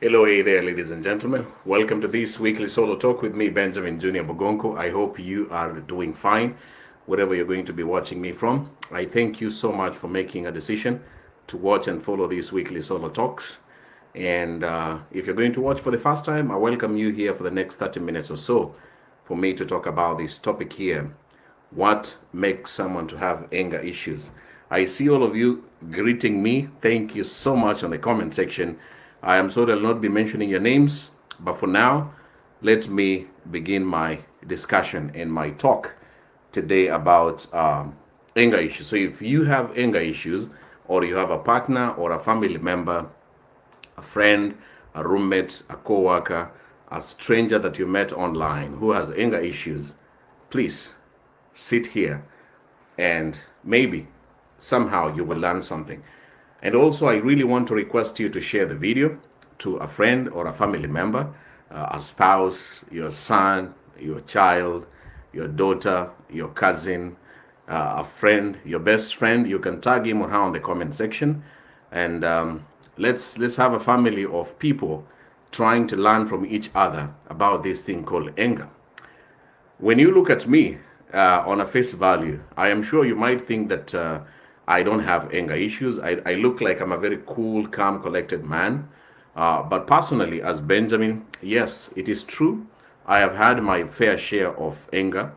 Hello, hey there, ladies and gentlemen. Welcome to this weekly solo talk with me, Benjamin Junior Bogonko. I hope you are doing fine, wherever you're going to be watching me from. I thank you so much for making a decision to watch and follow these weekly solo talks. And if you're going to watch for the first time, I welcome you here for the next 30 minutes or so for me to talk about this topic here. What makes someone to have anger issues? I see all of you greeting me. Thank you so much on the comment section. I am sorry I'll not be mentioning your names, but for now, let me begin my discussion and my talk today about anger issues. So if you have anger issues, or you have a partner or a family member, a friend, a roommate, a co-worker, a stranger that you met online who has anger issues, please sit here and maybe somehow you will learn something. And also, I really want to request you to share the video to a friend or a family member, a spouse, your son, your child, your daughter, your cousin, a friend, your best friend. You can tag him or her on the comment section. And let's have a family of people trying to learn from each other about this thing called anger. When you look at me on a face value, I am sure you might think that I don't have anger issues. I look like I'm a very cool, calm, collected man. But personally, as Benjamin, yes, it is true. I have had my fair share of anger.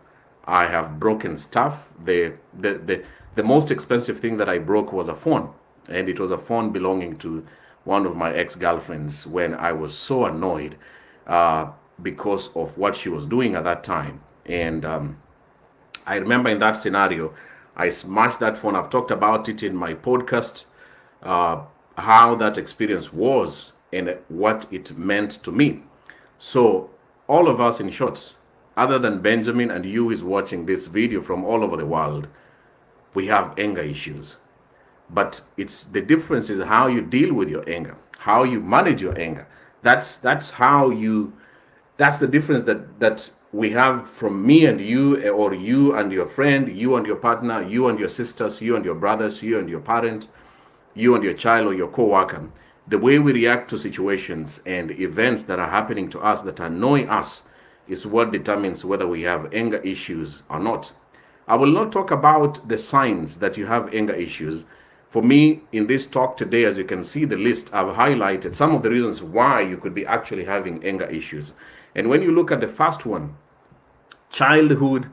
I have broken stuff. The most expensive thing that I broke was a phone. And it was a phone belonging to one of my ex-girlfriends when I was so annoyed because of what she was doing at that time. And I remember in that scenario, I smashed that phone. I've talked about it in my podcast, how that experience was and what it meant to me. So all of us, in short, other than Benjamin and you is watching this video from all over the world, we have anger issues. But it's the difference is how you deal with your anger, how you manage your anger. That's the difference that we have from me and you, or you and your friend, you and your partner, you and your sisters, you and your brothers, you and your parent, you and your child or your co-worker. The way we react to situations and events that are happening to us that annoy us is what determines whether we have anger issues or not. I will not talk about the signs that you have anger issues. For me, in this talk today, as you can see the list, I've highlighted some of the reasons why you could be actually having anger issues. And when you look at the first one, childhood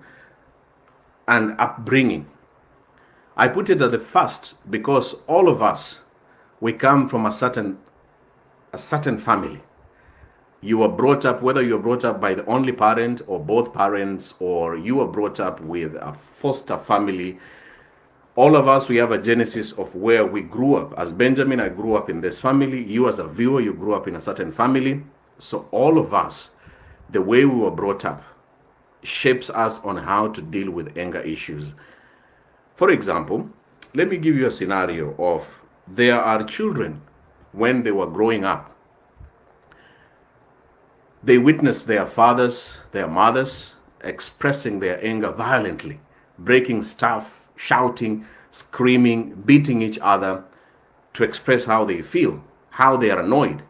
and upbringing, I put it at the first because all of us, we come from a certain family. You were brought up, whether you were brought up by the only parent or both parents, or you were brought up with a foster family. All of us, we have a genesis of where we grew up. As Benjamin, I grew up in this family. You as a viewer, you grew up in a certain family. So all of us, the way we were brought up shapes us on how to deal with anger issues. For example, let me give you a scenario of there are children when they were growing up. They witnessed their fathers, their mothers expressing their anger violently, breaking stuff, shouting, screaming, beating each other to express how they feel, how they are annoyed.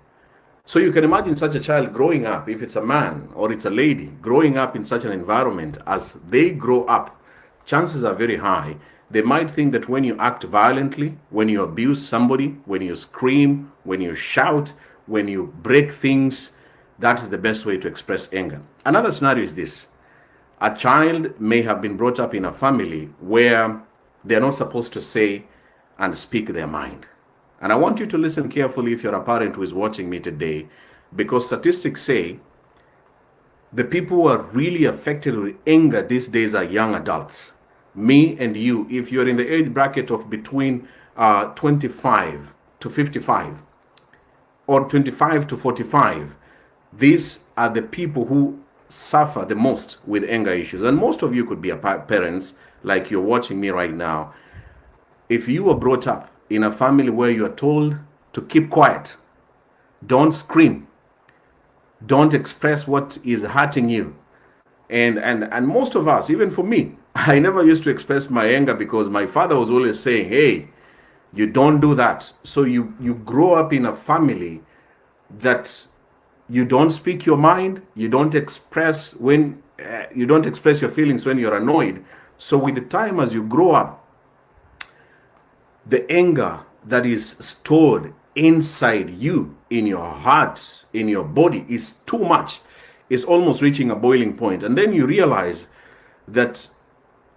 So you can imagine such a child growing up, if it's a man or it's a lady, growing up in such an environment. As they grow up, chances are very high they might think that when you act violently, when you abuse somebody, when you scream, when you shout, when you break things, that is the best way to express anger. Another scenario is this. A child may have been brought up in a family where they're not supposed to say and speak their mind. And I want you to listen carefully if you're a parent who is watching me today, because statistics say the people who are really affected with anger these days are young adults. Me and you, if you're in the age bracket of between 25 to 55 or 25 to 45, these are the people who suffer the most with anger issues. And most of you could be parents, like you're watching me right now. If you were brought up in a family where you are told to keep quiet, don't scream, don't express what is hurting you. And most of us, even for me, I never used to express my anger because my father was always saying, hey, you don't do that. So you grow up in a family that you don't speak your mind, you don't express your feelings when you're annoyed. So with the time, as you grow up, the anger that is stored inside you, in your heart, in your body, is too much. It's almost reaching a boiling point. And then you realize that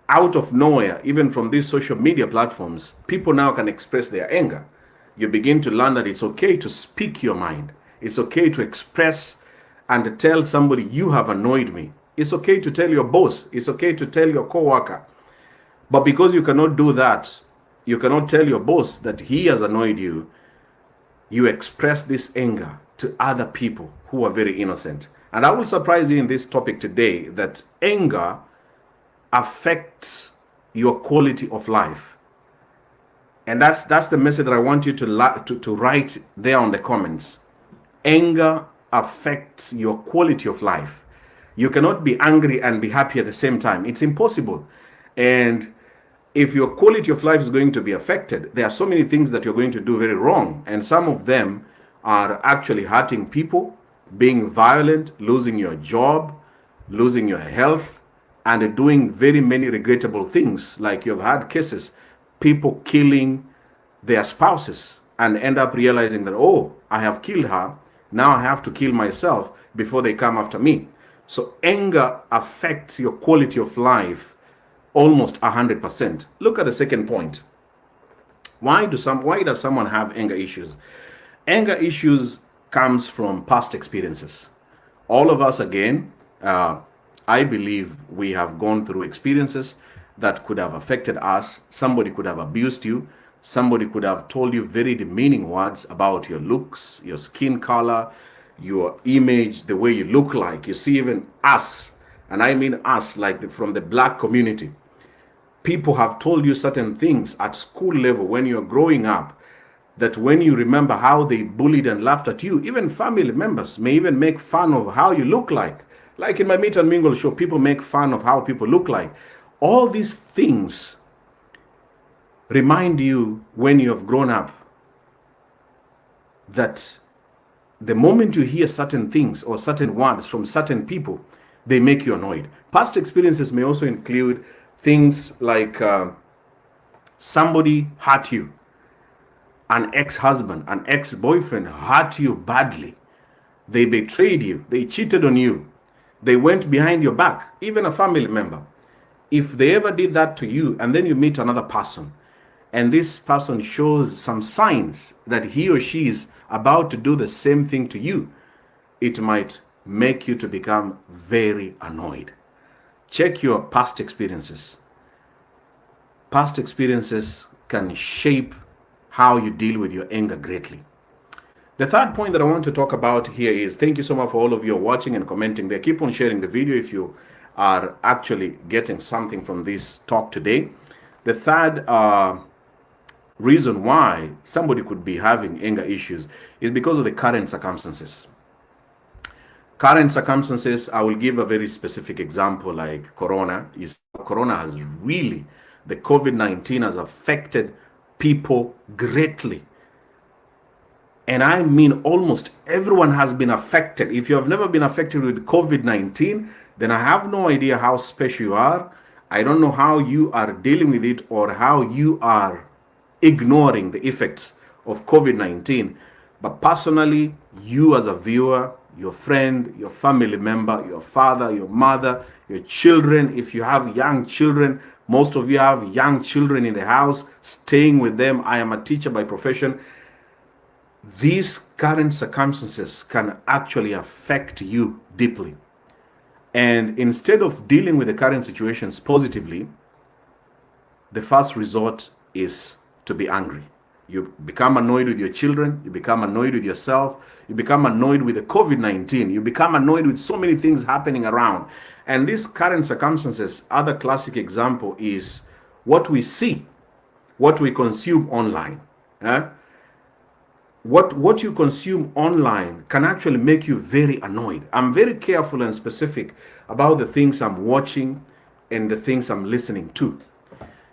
out of nowhere, even from these social media platforms, people now can express their anger. You begin to learn that it's okay to speak your mind. It's okay to express and to tell somebody, you have annoyed me. It's okay to tell your boss. It's okay to tell your coworker. But because you cannot do that, you cannot tell your boss that he has annoyed you, you express this anger to other people who are very innocent. And I will surprise you in this topic today that anger affects your quality of life. And that's the message that I want you to write there on the comments. Anger affects your quality of life. You cannot be angry and be happy at the same time. It's impossible. And if your quality of life is going to be affected, there are so many things that you're going to do very wrong. And some of them are actually hurting people, being violent, losing your job, losing your health, and doing very many regrettable things. Like you've had cases, people killing their spouses and end up realizing that, oh, I have killed her. Now I have to kill myself before they come after me. So anger affects your quality of life almost 100%. Look at the second point. Why does someone have anger issues? Anger issues comes from past experiences. All of us, again, I believe we have gone through experiences that could have affected us. Somebody could have abused you. Somebody could have told you very demeaning words about your looks, your skin color, your image, the way you look like. You see, even us, and I mean us, like from the black community, people have told you certain things at school level when you're growing up, that when you remember how they bullied and laughed at you, even family members may even make fun of how you look like. Like in my Meet and Mingle show, people make fun of how people look like. All these things remind you when you have grown up that the moment you hear certain things or certain words from certain people, they make you annoyed. Past experiences may also include things like somebody hurt you, an ex-husband, an ex-boyfriend hurt you badly. They betrayed you, they cheated on you, they went behind your back, even a family member. If they ever did that to you, and then you meet another person, and this person shows some signs that he or she is about to do the same thing to you, it might make you to become very annoyed. Check your past experiences. Past experiences can shape how you deal with your anger greatly. The third point that I want to talk about here is, thank you so much for all of you watching and commenting there. Keep on sharing the video if you are actually getting something from this talk today. The third reason why somebody could be having anger issues is because of the current circumstances. Current circumstances, I will give a very specific example, like Corona has really, the COVID-19 has affected people greatly. And I mean, almost everyone has been affected. If you have never been affected with COVID-19, then I have no idea how special you are. I don't know how you are dealing with it or how you are ignoring the effects of COVID-19. But personally, you as a viewer, your friend, your family member, your father, your mother, your children, if you have young children, most of you have young children in the house, staying with them. I am a teacher by profession. These current circumstances can actually affect you deeply. And instead of dealing with the current situations positively, the first resort is to be angry. You become annoyed with your children, you become annoyed with yourself, you become annoyed with the COVID-19, you become annoyed with so many things happening around. And these current circumstances, other classic example is what we see, what we consume online. What you consume online can actually make you very annoyed. I'm very careful and specific about the things I'm watching and the things I'm listening to.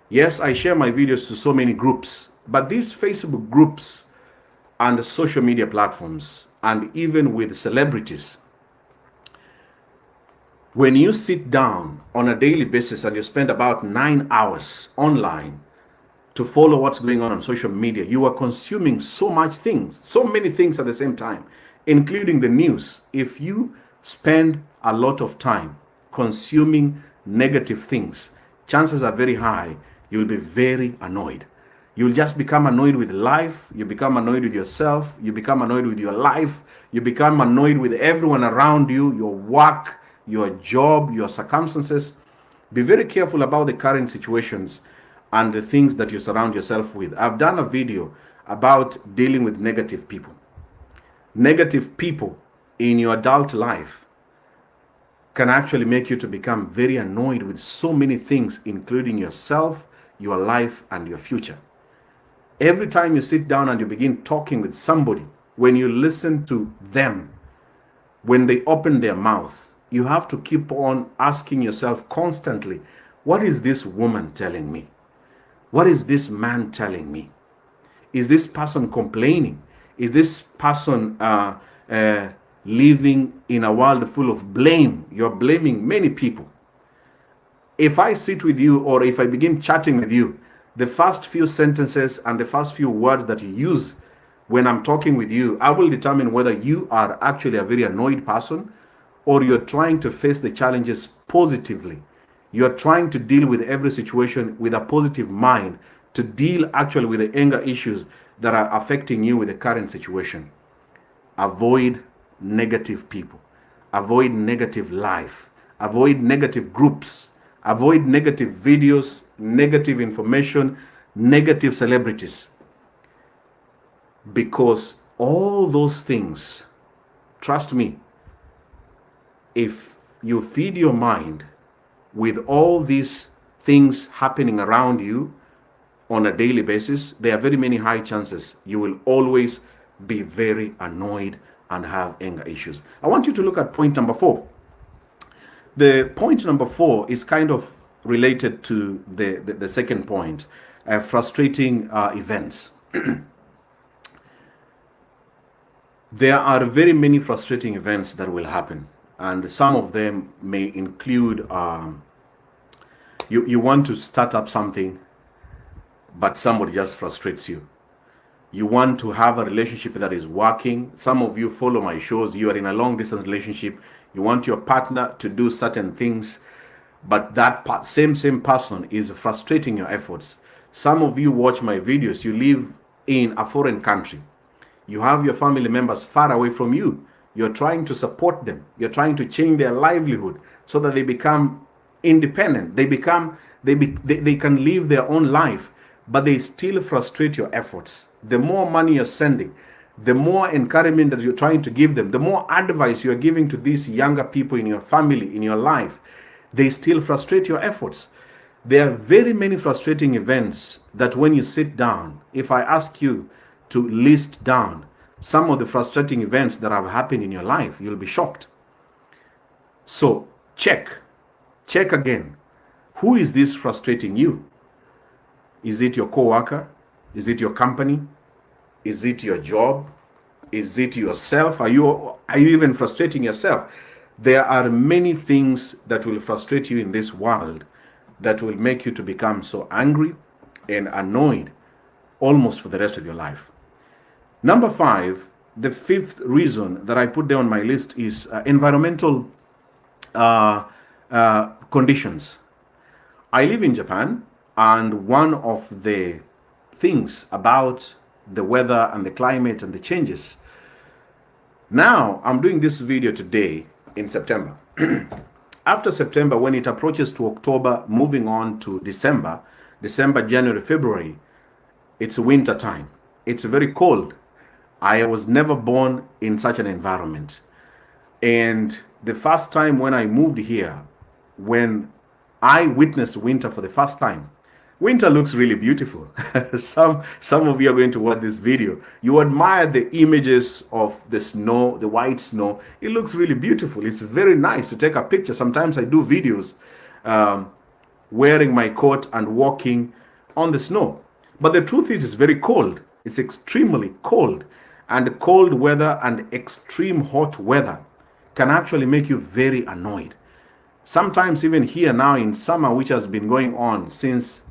Yes, I share my videos to so many groups, but these Facebook groups and social media platforms, and even with celebrities. When you sit down on a daily basis and you spend about 9 hours online to follow what's going on social media, you are consuming so much things, so many things at the same time, including the news. If you spend a lot of time consuming negative things, chances are very high you'll be very annoyed. You'll just become annoyed with life. You become annoyed with yourself. You become annoyed with your life. You become annoyed with everyone around you, your work, your job, your circumstances. Be very careful about the current situations and the things that you surround yourself with. I've done a video about dealing with negative people. Negative people in your adult life can actually make you to become very annoyed with so many things, including yourself, your life, and your future. Every time you sit down and you begin talking with somebody, when you listen to them, when they open their mouth, you have to keep on asking yourself constantly, what is this woman telling me? What is this man telling me? Is this person complaining? Is this person living in a world full of blame? You're blaming many people. If I sit with you or if I begin chatting with you, the first few sentences and the first few words that you use when I'm talking with you, I will determine whether you are actually a very annoyed person or you're trying to face the challenges positively. You're trying to deal with every situation with a positive mind, to deal actually with the anger issues that are affecting you with the current situation. Avoid negative people. Avoid negative life. Avoid negative groups. Avoid negative videos, negative information, negative celebrities. Because all those things, trust me, if you feed your mind with all these things happening around you on a daily basis, there are very many high chances you will always be very annoyed and have anger issues. I want you to look at point number 4. The point number 4 is kind of related to the second point, frustrating events. There are very many frustrating events that will happen, and some of them may include you want to start up something, but somebody just frustrates you. You want to have a relationship that is working. Some of you follow my shows. You are in a long distance relationship. You want your partner to do certain things, but that same person is frustrating your efforts. Some of you watch my videos. You live in a foreign country. You have your family members far away from you. You're trying to support them. You're trying to change their livelihood so that they become independent. They can live their own life, but they still frustrate your efforts. The more money you're sending, the more encouragement that you're trying to give them, the more advice you're giving to these younger people in your family, in your life, they still frustrate your efforts. There are very many frustrating events that when you sit down, if I ask you to list down some of the frustrating events that have happened in your life, you'll be shocked. So check again. Who is this frustrating you? Is it your coworker? Is it your company? Is it your job? Is it yourself? Are you even frustrating yourself? There are many things that will frustrate you in this world that will make you to become so angry and annoyed almost for the rest of your life. Number 5, the 5th reason that I put there on my list is environmental conditions. I live in Japan, and one of the things about the weather and the climate and the changes. Now, I'm doing this video today in September. After September, when it approaches to October, moving on to December, January, February, it's winter time. It's very cold. I was never born in such an environment. And the first time when I moved here, when I witnessed winter for the first time, winter looks really beautiful. Some of you are going to watch this video. You admire the images of the snow, the white snow. It looks really beautiful. It's very nice to take a picture. Sometimes I do videos wearing my coat and walking on the snow. But the truth is, it's very cold. It's extremely cold. And cold weather and extreme hot weather can actually make you very annoyed. Sometimes even here now in summer, which has been going on since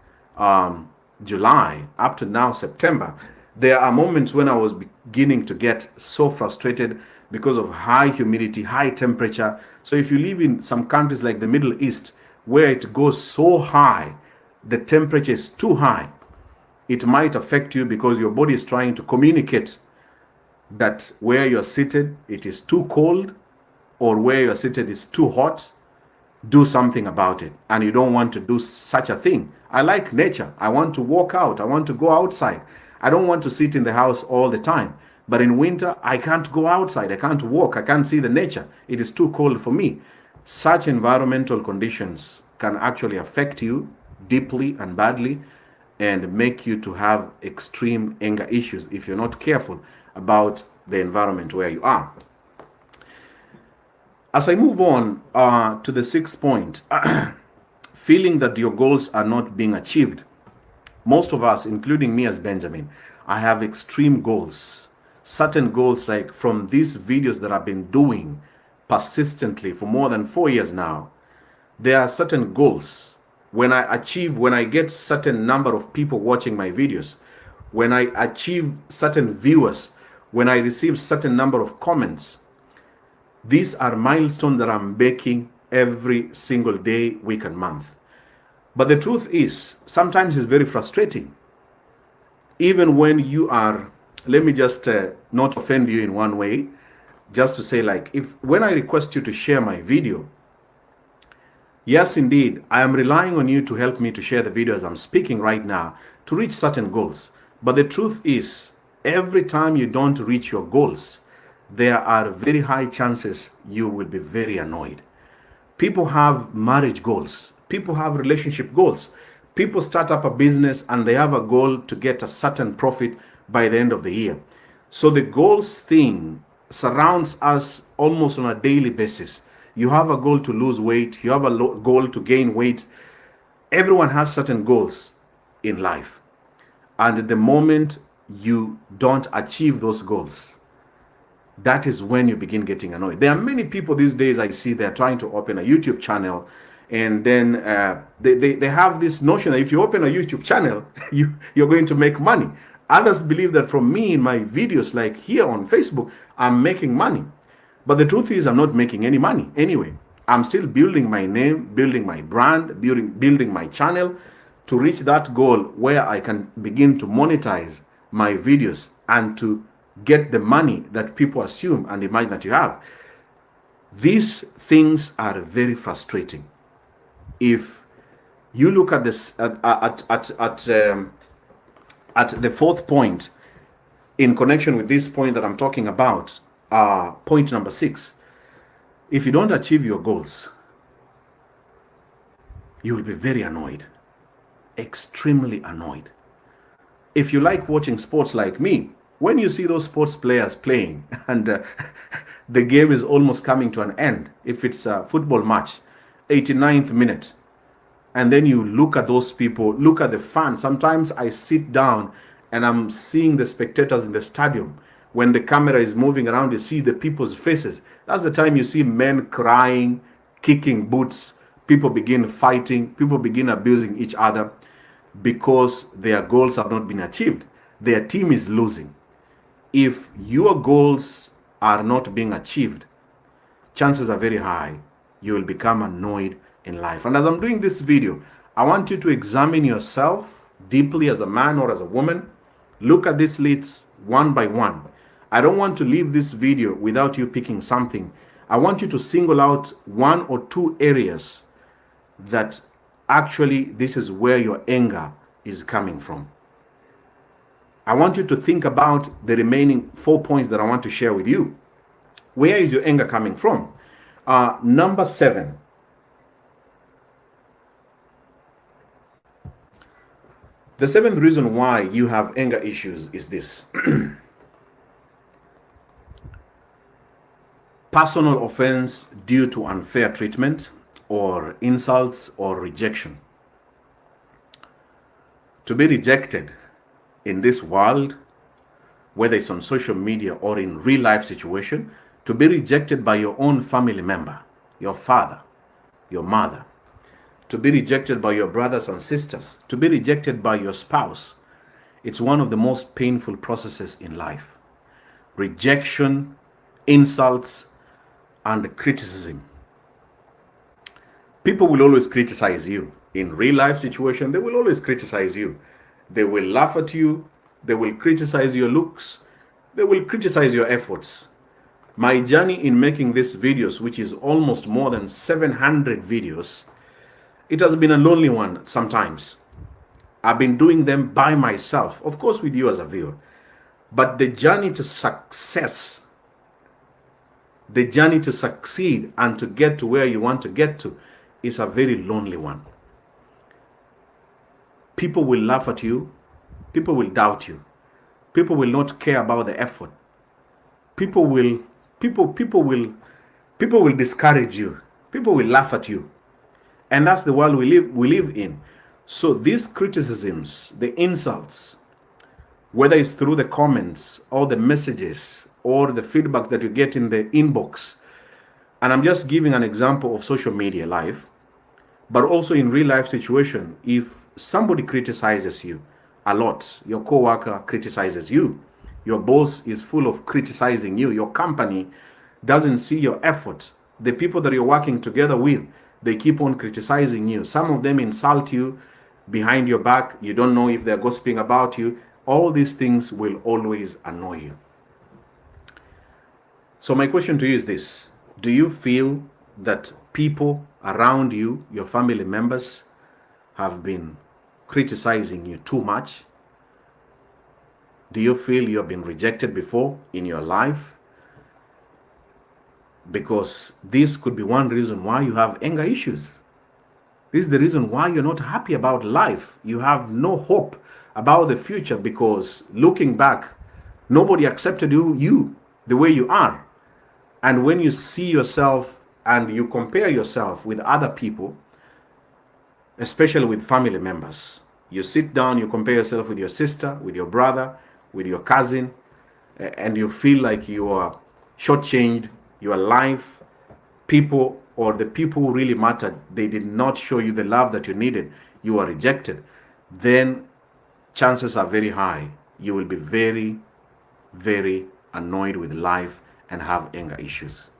July up to now September, there are moments when I was beginning to get so frustrated because of high humidity, high temperature. So if you live in some countries like the Middle East, where it goes so high, the temperature is too high, it might affect you because your body is trying to communicate that where you're seated, it is too cold, or where you're seated is too hot. Do something about it. And you don't want to do such a thing. I like nature. I want to walk out. I want to go outside. I don't want to sit in the house all the time. But in winter, I can't go outside. I can't walk. I can't see the nature. It is too cold for me. Such environmental conditions can actually affect you deeply and badly and make you to have extreme anger issues if you're not careful about the environment where you are. As I move on to the sixth point, feeling that your goals are not being achieved. Most of us, including me as Benjamin, I have extreme goals. Certain goals, like from these videos that I've been doing persistently for more than 4 years now, there are certain goals. When I get certain number of people watching my videos, when I achieve certain viewers, when I receive certain number of comments, these are milestones that I'm making every single day, week, and month. But the truth is, sometimes it's very frustrating. Even when you are, let me just not offend you in one way, just to say, like, when I request you to share my video, yes, indeed, I am relying on you to help me to share the video as I'm speaking right now to reach certain goals. But the truth is, every time you don't reach your goals, there are very high chances you will be very annoyed. People have marriage goals. People have relationship goals. People start up a business and they have a goal to get a certain profit by the end of the year. So the goals thing surrounds us almost on a daily basis. You have a goal to lose weight. You have a goal to gain weight. Everyone has certain goals in life. And the moment you don't achieve those goals, that is when you begin getting annoyed. There are many people these days I see they're trying to open a YouTube channel, and then they have this notion that if you open a YouTube channel, you're going to make money. Others believe that from me in my videos, like here on Facebook, I'm making money. But the truth is I'm not making any money anyway. I'm still building my name, building my brand, building my channel to reach that goal where I can begin to monetize my videos and to get the money that people assume and imagine that you have. These things are very frustrating. If you look at this at the fourth point, in connection with this point that I'm talking about, point number 6, if you don't achieve your goals, you will be very annoyed, extremely annoyed. If you like watching sports like me, when you see those sports players playing and the game is almost coming to an end, if it's a football match, 89th minute, and then you look at those people, look at the fans. Sometimes I sit down and I'm seeing the spectators in the stadium. When the camera is moving around, you see the people's faces. That's the time you see men crying, kicking boots, people begin fighting, people begin abusing each other because their goals have not been achieved. Their team is losing. If your goals are not being achieved, chances are very high you will become annoyed in life. And as I'm doing this video, I want you to examine yourself deeply as a man or as a woman. Look at these lists one by one. I don't want to leave this video without you picking something. I want you to single out 1 or 2 areas that actually this is where your anger is coming from. I want you to think about the remaining 4 points that I want to share with you. Where is your anger coming from? Number 7. The 7th reason why you have anger issues is this. Personal offense due to unfair treatment or insults or rejection. To be rejected in this world whether it's on social media or in real life situation, to be rejected by your own family member, your father, your mother, to be rejected by your brothers and sisters, to be rejected by your spouse. It's one of the most painful processes in life. Rejection, insults, and criticism. People will always criticize you. In real life situation, they will always criticize you. They will laugh at you. They will criticize your looks. They will criticize your efforts. My journey in making these videos, which is almost more than 700 videos, it has been a lonely one sometimes. I've been doing them by myself, of course with you as a viewer. But the journey to success, the journey to succeed and to get to where you want to get to is a very lonely one. People will laugh at you. People will doubt you. People will not care about the effort. People will discourage you. People will laugh at you. And that's the world we live in. So these criticisms, the insults, whether it's through the comments or the messages or the feedback that you get in the inbox, and I'm just giving an example of social media life, but also in real life situation, if somebody criticizes you a lot, your coworker criticizes you, your boss is full of criticizing you, your company doesn't see your effort, the people that you're working together with, they keep on criticizing you. Some of them insult you behind your back. You don't know if they're gossiping about you. All these things will always annoy you. So my question to you is this: do you feel that people around you, your family members, have been criticizing you too much? Do you feel you have been rejected before in your life? Because this could be one reason why you have anger issues. This is the reason why you're not happy about life. You have no hope about the future because looking back, nobody accepted you the way you are. And when you see yourself and you compare yourself with other people, especially with family members, you sit down, you compare yourself with your sister, with your brother, with your cousin, and you feel like you are shortchanged. Your life, people, or the people who really mattered, they did not show you the love that you needed, you are rejected, then chances are very high you will be very, very annoyed with life and have anger issues.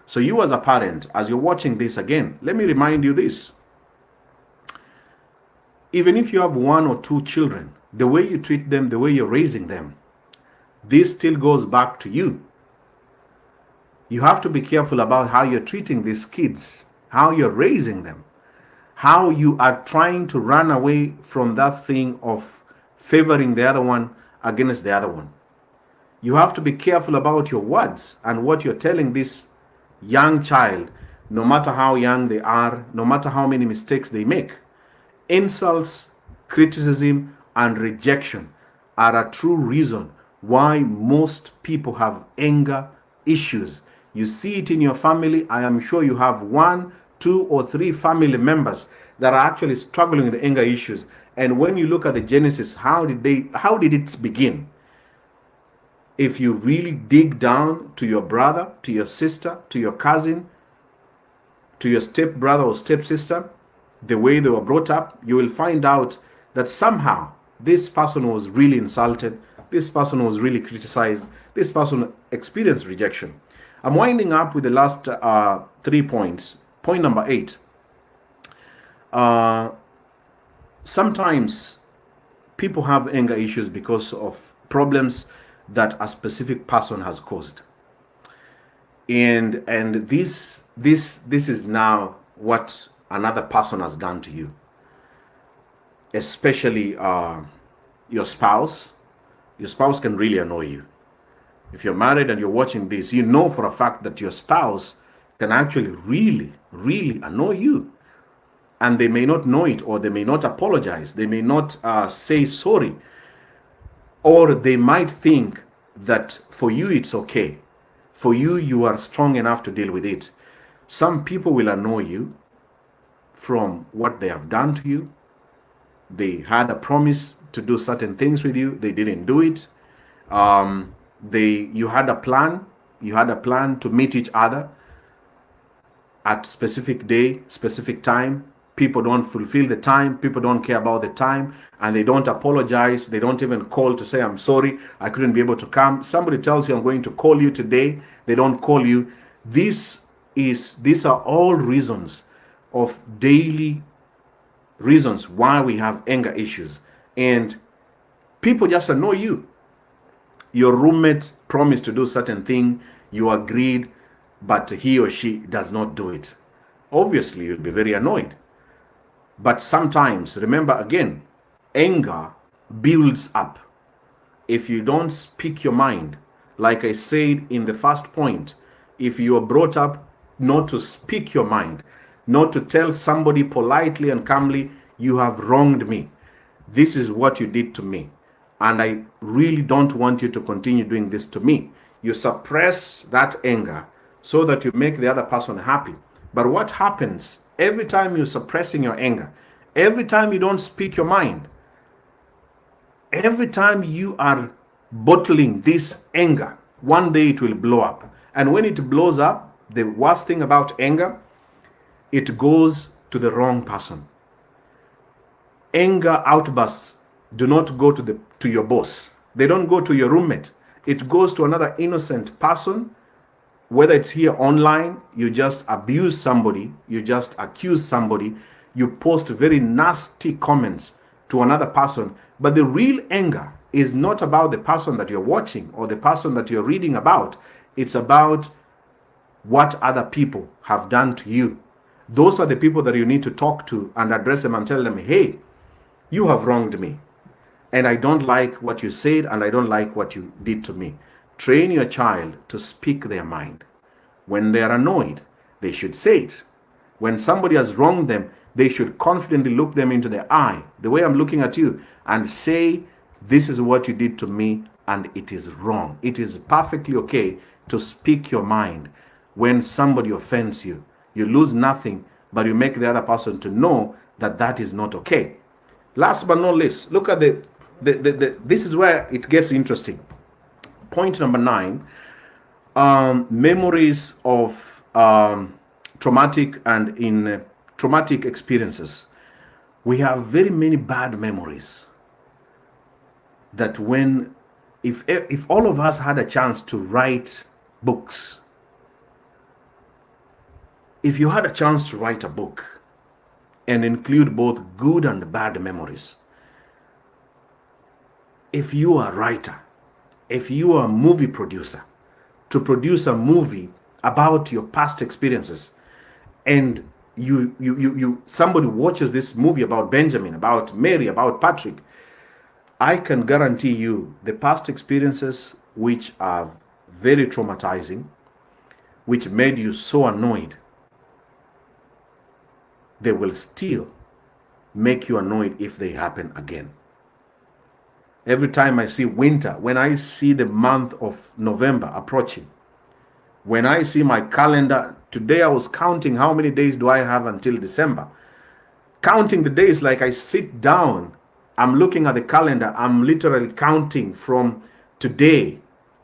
So you as a parent, as you're watching this again, let me remind you this. Even if you have one or two children, the way you treat them, the way you're raising them, this still goes back to you. You have to be careful about how you're treating these kids, how you're raising them, how you are trying to run away from that thing of favoring the other one against the other one. You have to be careful about your words and what you're telling this young child, no matter how young they are, no matter how many mistakes they make. Insults, criticism, and rejection are a true reason why most people have anger issues. You see it in your family. I am sure you have 1, 2, or 3 family members that are actually struggling with anger issues. And when you look at the genesis, how did it begin? If you really dig down to your brother, to your sister, to your cousin, to your stepbrother or stepsister, the way they were brought up, you will find out that somehow this person was really insulted, this person was really criticized, this person experienced rejection. I'm winding up with the last 3 points. Point number 8. Sometimes people have anger issues because of problems that a specific person has caused. And this is now what another person has done to you. Especially your spouse. Your spouse can really annoy you. If you're married and you're watching this, you know for a fact that your spouse can actually really, really annoy you. And they may not know it, or they may not apologize. They may not say sorry. Or they might think that for you it's okay. For you, you are strong enough to deal with it. Some people will annoy you from what they have done to you. They had a promise to do certain things with you. They didn't do it. You had a plan. You had a plan to meet each other at specific day, specific time. People don't fulfill the time. People don't care about the time, and they don't apologize. They don't even call to say, I'm sorry, I couldn't be able to come. Somebody tells you, I'm going to call you today. They don't call you. These are all reasons of daily reasons why we have anger issues. And people just annoy you. Your roommate promised to do certain thing. You agreed, but he or she does not do it. Obviously, you'll be very annoyed. But sometimes, remember again, anger builds up. If you don't speak your mind, like I said in the first point, if you are brought up not to speak your mind, not to tell somebody politely and calmly, you have wronged me. This is what you did to me, and I really don't want you to continue doing this to me. You suppress that anger so that you make the other person happy. But what happens every time you're suppressing your anger, every time you don't speak your mind, every time you are bottling this anger, one day it will blow up. And when it blows up, the worst thing about anger, it goes to the wrong person. Anger outbursts do not go to your boss. They don't go to your roommate. It goes to another innocent person. Whether it's here online, you just abuse somebody, you just accuse somebody, you post very nasty comments to another person. But the real anger is not about the person that you're watching or the person that you're reading about. It's about what other people have done to you. Those are the people that you need to talk to and address them and tell them, hey, you have wronged me, and I don't like what you said, and I don't like what you did to me. Train your child to speak their mind. When they are annoyed, they should say it. When somebody has wronged them, they should confidently look them into the eye, the way I'm looking at you, and say, this is what you did to me, and it is wrong. It is perfectly okay to speak your mind. When somebody offends you, you lose nothing, but you make the other person to know that that is not okay. Last but not least, look at this is where it gets interesting. Point number 9, memories of traumatic and in traumatic experiences. We have very many bad memories that if all of us had a chance to write books, if you had a chance to write a book and include both good and bad memories, if you are a writer, if you are a movie producer, to produce a movie about your past experiences, and somebody watches this movie about Benjamin, about Mary, about Patrick, I can guarantee you the past experiences which are very traumatizing, which made you so annoyed, they will still make you annoyed if they happen again. Every time I see winter, when I see the month of November approaching, when I see my calendar, today I was counting how many days do I have until December. Counting the days, like I sit down, I'm looking at the calendar, I'm literally counting from today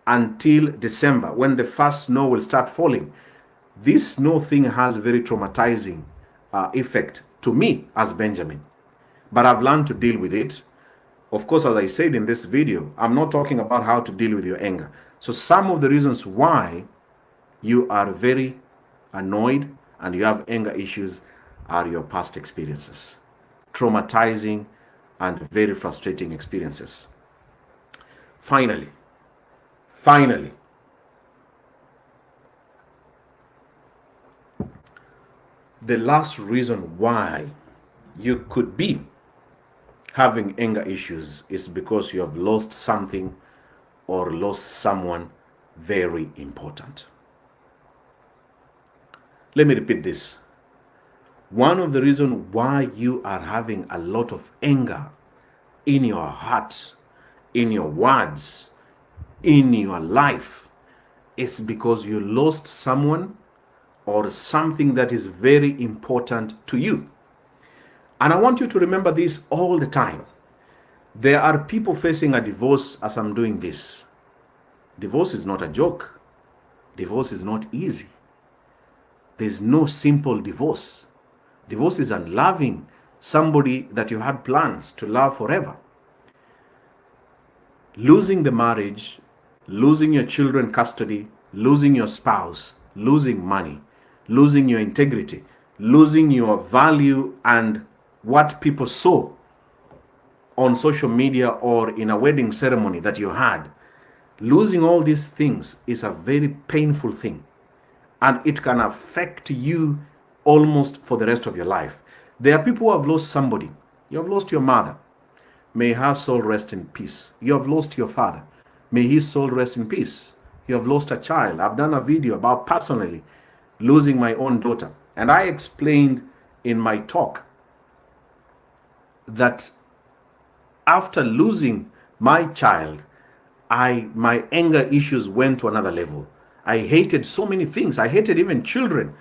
until December, when the first snow will start falling. This snow thing has a very traumatizing effect to me as Benjamin. But I've learned to deal with it. Of course, as I said in this video, I'm not talking about how to deal with your anger. So some of the reasons why you are very annoyed and you have anger issues are your past experiences. Traumatizing and very frustrating experiences. Finally, the last reason why you could be having anger issues is because you have lost something or lost someone very important. Let me repeat this. One of the reasons why you are having a lot of anger in your heart, in your words, in your life, is because you lost someone or something that is very important to you. And I want you to remember this all the time. There are people facing a divorce as I'm doing this. Divorce is not a joke. Divorce is not easy. There's no simple divorce. Divorce is unloving somebody that you had plans to love forever. Losing the marriage, losing your children custody, losing your spouse, losing money, losing your integrity, losing your value and what people saw on social media or in a wedding ceremony that you had. Losing all these things is a very painful thing, and it can affect you almost for the rest of your life. There are people who have lost somebody. You have lost your mother. May her soul rest in peace. You have lost your father. May his soul rest in peace. You have lost a child. I've done a video about personally losing my own daughter. And I explained in my talk that after losing my child, my anger issues went to another level. I hated so many things. I hated even children.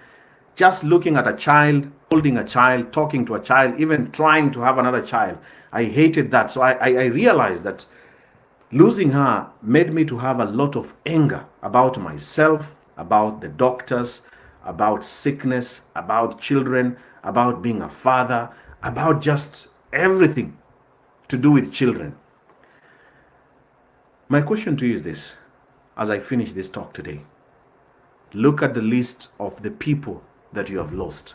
Just looking at a child, holding a child, talking to a child, even trying to have another child. I hated that. So I realized that losing her made me to have a lot of anger about myself, about the doctors, about sickness, about children, about being a father, about just everything to do with children. My question to you is this, as I finish this talk today. Look at the list of the people that you have lost.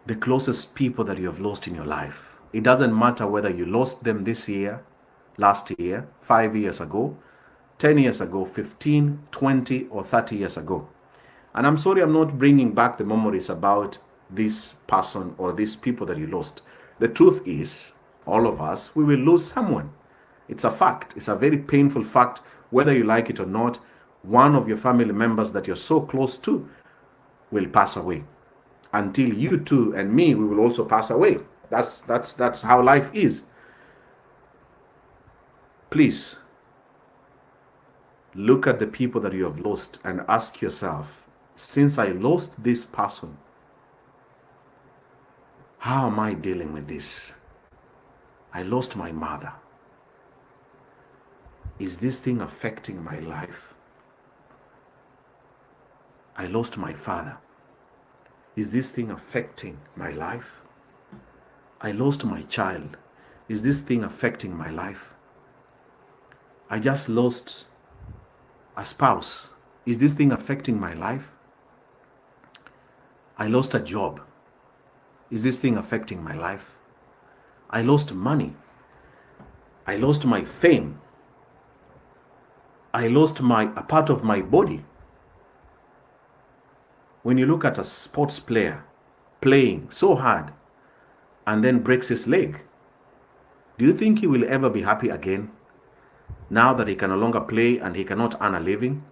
The closest people that you have lost in your life. It doesn't matter whether you lost them this year, last year, 5 years ago, 10 years ago, 15, 20, or 30 years ago. And I'm sorry I'm not bringing back the memories about this person or these people that you lost. The truth is, all of us, we will lose someone. It's a fact. It's a very painful fact, whether you like it or not. One of your family members that you're so close to will pass away. Until you too and me, we will also pass away. That's how life is. Please look at the people that you have lost and ask yourself, since I lost this person, how am I dealing with this? I lost my mother. Is this thing affecting my life? I lost my father. Is this thing affecting my life? I lost my child. Is this thing affecting my life? I just lost a spouse. Is this thing affecting my life? I lost a job. Is this thing affecting my life? I lost money. I lost my fame. I lost a part of my body. When you look at a sports player playing so hard and then breaks his leg, do you think he will ever be happy again now that he can no longer play and he cannot earn a living?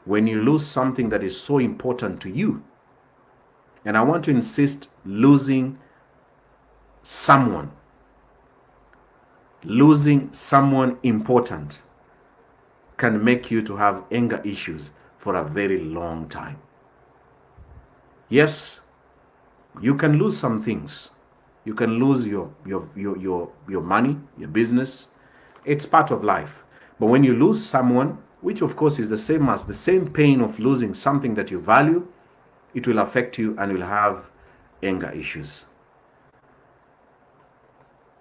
When you lose something that is so important to you, and I want to insist, losing someone important can make you to have anger issues for a very long time. Yes, you can lose some things. You can lose your money, your business. It's part of life. But when you lose someone, which of course is the same pain of losing something that you value, it will affect you and you'll have anger issues.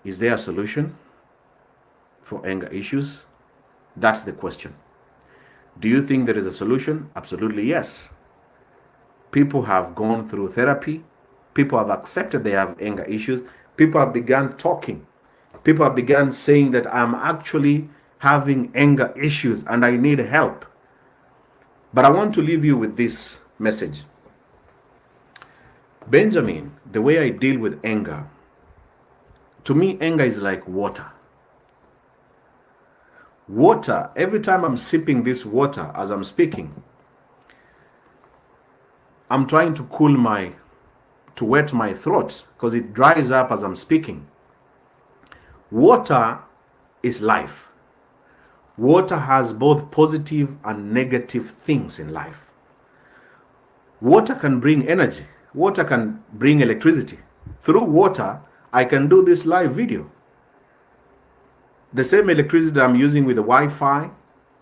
Is there a solution for anger issues? That's the question. Do you think there is a solution? Absolutely yes. People have gone through therapy. People have accepted they have anger issues. People have begun talking. People have begun saying that I'm actually having anger issues and I need help. But I want to leave you with this message. Benjamin, the way I deal with anger, to me, anger is like water. Water, every time I'm sipping this water as I'm speaking, I'm trying to to wet my throat because it dries up as I'm speaking. Water is life. Water has both positive and negative things in life. Water can bring energy. Water can bring electricity. Through water, I can do this live video. The same electricity that I'm using with the Wi-Fi,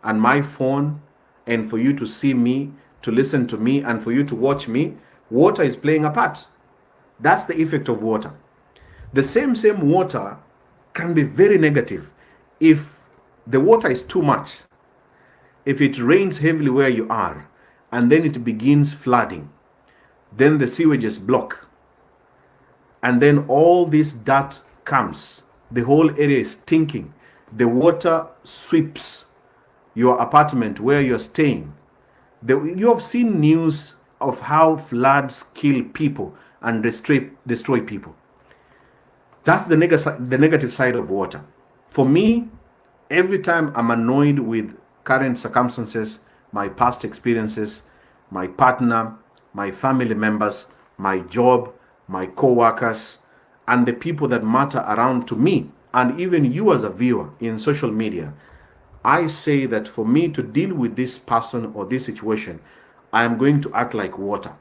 and my phone, and for you to see me, to listen to me, and for you to watch me, water is playing a part. That's the effect of water. The same water can be very negative if the water is too much. If it rains heavily where you are, and then it begins flooding, then the sewages block, and then all this dirt comes. The whole area is stinking. The water sweeps your apartment where you're staying. You have seen news of how floods kill people and destroy people. That's the negative side of water. For me, every time I'm annoyed with current circumstances, my past experiences, my partner, my family members, my job, my co-workers, and the people that matter around to me, and even you as a viewer in social media, I say that for me to deal with this person or this situation, I am going to act like water.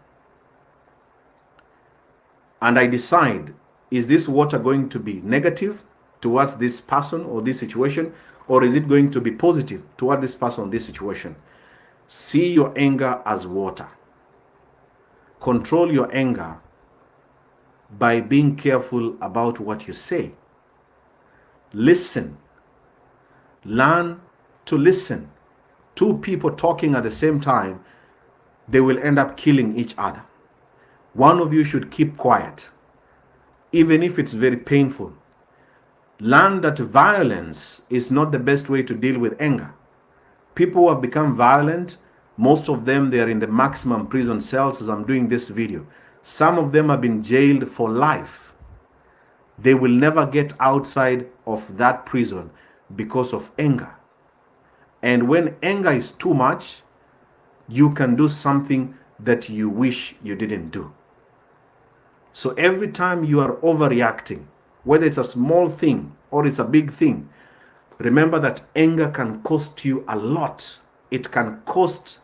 And I decide, is this water going to be negative towards this person or this situation, or is it going to be positive toward this person or this situation? See your anger as water. Control your anger by being careful about what you say. Listen. Learn to listen. Two people talking at the same time, they will end up killing each other. One of you should keep quiet, even if it's very painful. Learn that violence is not the best way to deal with anger. People who have become violent, most of them, they are in the maximum prison cells as I'm doing this video. Some of them have been jailed for life. They will never get outside of that prison because of anger. And when anger is too much, you can do something that you wish you didn't do. So every time you are overreacting, whether it's a small thing or it's a big thing, remember that anger can cost you a lot. It can cost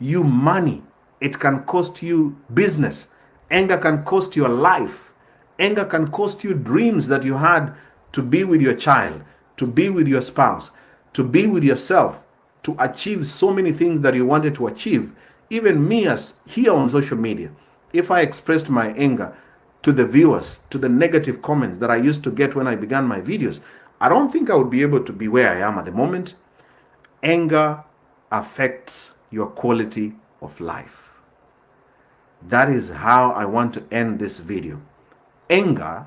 you money. It can cost you business. Anger can cost your life. Anger can cost you dreams that you had to be with your child, to be with your spouse, to be with yourself, to achieve so many things that you wanted to achieve. Even me, as here on social media, if I expressed my anger to the viewers, to the negative comments that I used to get when I began my videos, I don't think I would be able to be where I am at the moment. Anger affects your quality of life. That is how I want to end this video. Anger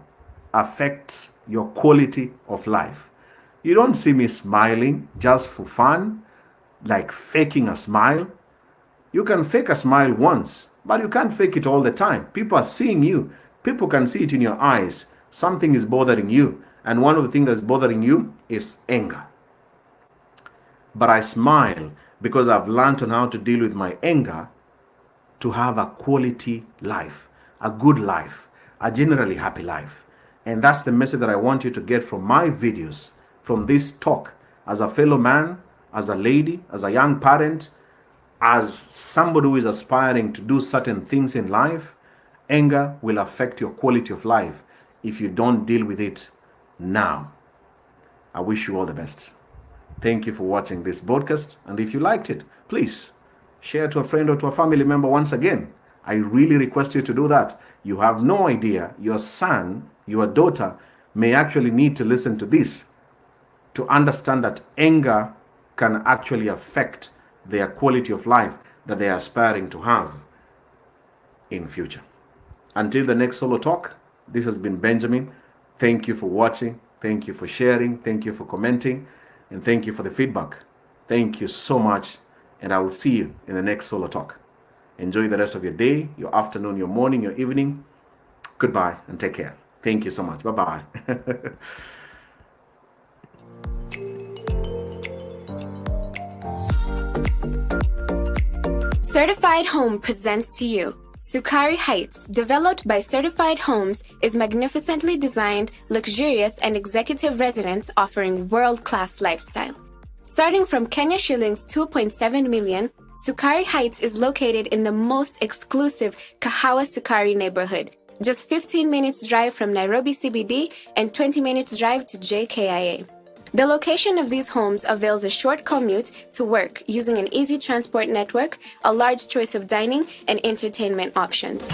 affects your quality of life. You don't see me smiling just for fun, like faking a smile. You can fake a smile once, but you can't fake it all the time. People are seeing you. People can see it in your eyes. Something is bothering you. And one of the things that's bothering you is anger. But I smile because I've learned on how to deal with my anger to have a quality life, a good life, a generally happy life. And that's the message that I want you to get from my videos, from this talk, as a fellow man, as a lady, as a young parent, as somebody who is aspiring to do certain things in life. Anger will affect your quality of life if you don't deal with it now. I wish you all the best. Thank you for watching this broadcast. And if you liked it, please share to a friend or to a family member. Once again, I really request you to do that. You have no idea, your son, your daughter may actually need to listen to this to understand that anger can actually affect their quality of life that they are aspiring to have in future. Until the next solo talk, this has been Benjamin. Thank you for watching. Thank you for sharing. Thank you for commenting. And thank you for the feedback. Thank you so much. And I will see you in the next solo talk. Enjoy the rest of your day, your afternoon, your morning, your evening. Goodbye and take care. Thank you so much. Bye-bye. Certified Home presents to you Sukari Heights, developed by Certified Homes, is magnificently designed, luxurious and executive residence offering world-class lifestyle. Starting from Kenya shillings 2.7 million, Sukari Heights is located in the most exclusive Kahawa Sukari neighborhood, just 15 minutes drive from Nairobi CBD and 20 minutes drive to JKIA. The location of these homes avails a short commute to work using an easy transport network, a large choice of dining and entertainment options.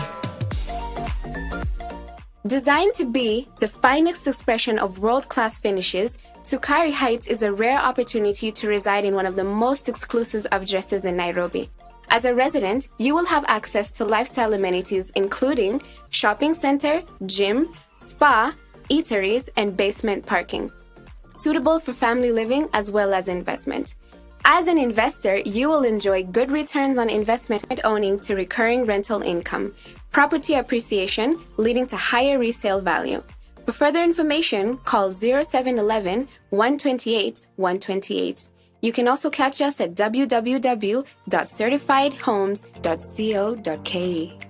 Designed to be the finest expression of world-class finishes, Sukari Heights is a rare opportunity to reside in one of the most exclusive addresses in Nairobi. As a resident, you will have access to lifestyle amenities including shopping center, gym, spa, eateries, and basement parking, suitable for family living as well as investment. As an investor, you will enjoy good returns on investment owing to recurring rental income, property appreciation leading to higher resale value. For further information, call 0711 128 128. You can also catch us at www.certifiedhomes.co.ke.